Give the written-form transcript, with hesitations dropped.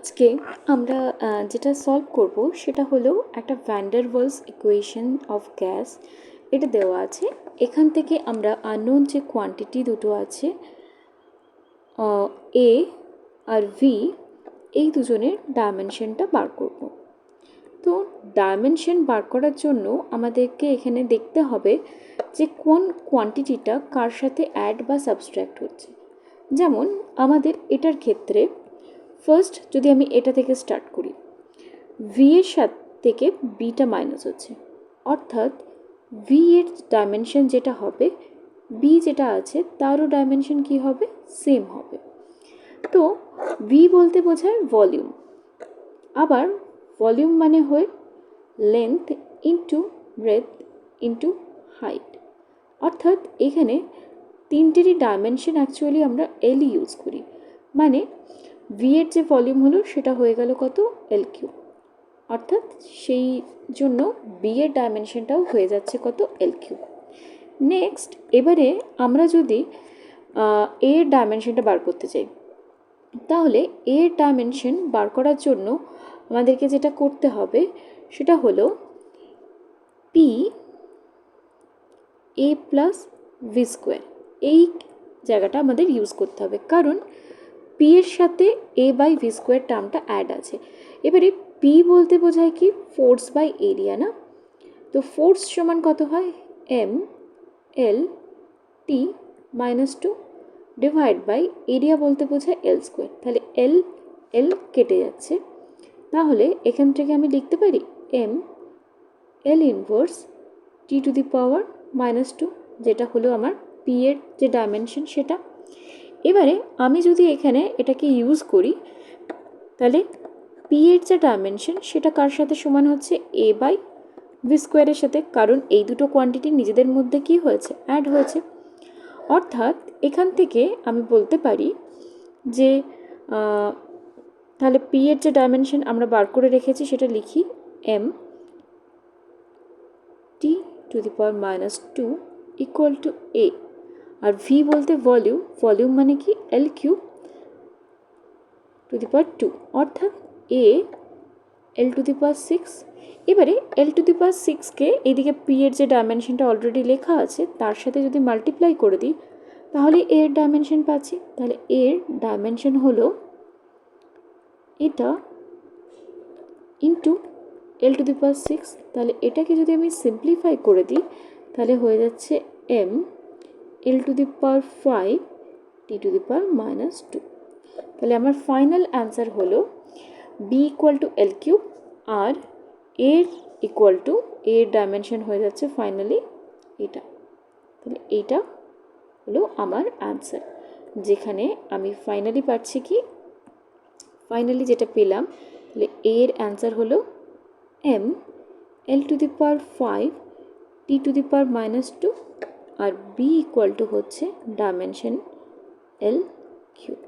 আজকে আমরা যেটা সলভ করব সেটা হলো একটা van der Waals equation of gas. এটা দেওয়া আছে, এখান থেকে আমরা আননোন যে কোয়ান্টিটি দুটো আছে এ আর ভি, এই দুজনের ডাইমেনশনটা বার করব। তো ডাইমেনশন বার করার জন্য আমাদেরকে এখানে দেখতে হবে যে কোন কোয়ান্টিটিটা কার সাথে অ্যাড বা সাবস্ট্র্যাক্ট হচ্ছে। যেমন আমাদের এটার ক্ষেত্রে ফার্স্ট যদি আমি এটা থেকে স্টার্ট করি, ভি এর সাথে থেকে বিটা মাইনাস হচ্ছে, অর্থাৎ ভি এর ডাইমেনশন যেটা হবে, বি যেটা আছে তারও ডাইমেনশন কি হবে, সেম হবে। তো ভি বলতে বোঝায় ভলিউম, আবার ভলিউম মানে হয় length into breadth into height, অর্থাৎ এখানে তিনটেরই ডাইমেনশন অ্যাকচুয়ালি আমরা এল ইউজ করি, মানে ভি এর যে ভলিউম হলো সেটা হয়ে গেল কত, এল কিউ, অর্থাৎ সেই জন্য বি এর ডাইমেনশনটাও হয়ে যাচ্ছে কত, এল কিউ। নেক্সট এবারে আমরা যদি এর ডাইমেনশনটা বার করতে চাই, তাহলে এর ডাইমেনশন বার করার জন্য আমাদেরকে যেটা করতে হবে সেটা হলো P A plus V square, এই জায়গাটা আমাদের ইউজ করতে হবে, কারণ পি এর সাথে এ বাই ভি স্কোয়ার টার্মটা অ্যাড আছে। এবারে পি বলতে বোঝায় কি, ফোর্স বাই এরিয়া না? তো ফোর্স সমান কত হয়, M L T minus two divide by area বলতে বোঝায় এল স্কোয়ার, তাহলে এল এল কেটে যাচ্ছে, তাহলে এখান থেকে আমি লিখতে পারি M L inverse T to the power minus two, যেটা হলো আমার পি এর যে ডাইমেনশন সেটা। এবারে আমি যদি এখানে এটাকে ইউজ করি, তাহলে পি এর যে ডাইমেনশন সেটা কার সাথে সমান হচ্ছে, এ বাই ভি স্কোয়ারের সাথে, কারণ এই দুটো কোয়ান্টিটি নিজেদের মধ্যে কি হয়েছে, অ্যাড হয়েছে। অর্থাৎ এখান থেকে আমি বলতে পারি যে তাহলে পি এর যে ডাইমেনশন আমরা বার করে রেখেছি সেটা লিখি M T to the power minus two equal to A, আর ভি বলতে ভলিউম, ভলিউম মানে কি, L cube to the power two, অর্থাৎ A L to the power six. এবারে এল টু দি পাওয়ার সিক্সকে এইদিকে পি এর যে ডাইমেনশনটা অলরেডি লেখা আছে তার সাথে যদি মাল্টিপ্লাই করে দিই, তাহলে এর ডাইমেনশন পাচ্ছি। তাহলে এর ডাইমেনশন হলো এটা into L to the power six, তাহলে এটাকে যদি আমি সিম্পলিফাই করে দিই তাহলে হয়ে যাচ্ছে M L to the power five T to the power minus two. তাহলে আমার ফাইনাল অ্যান্সার হলো B equal to L cube, আর এর ইকুয়াল টু এর ডাইমেনশন হয়ে যাচ্ছে ফাইনালি এটা। তাহলে এইটা হলো আমার অ্যান্সার, যেখানে আমি ফাইনালি পাচ্ছি কি, ফাইনালি যেটা পেলাম, তাহলে এর অ্যান্সার হলো M L to the power five T to the power minus two, আর বি ইকুয়াল টু হচ্ছে ডাইমেনশন এল কিউব।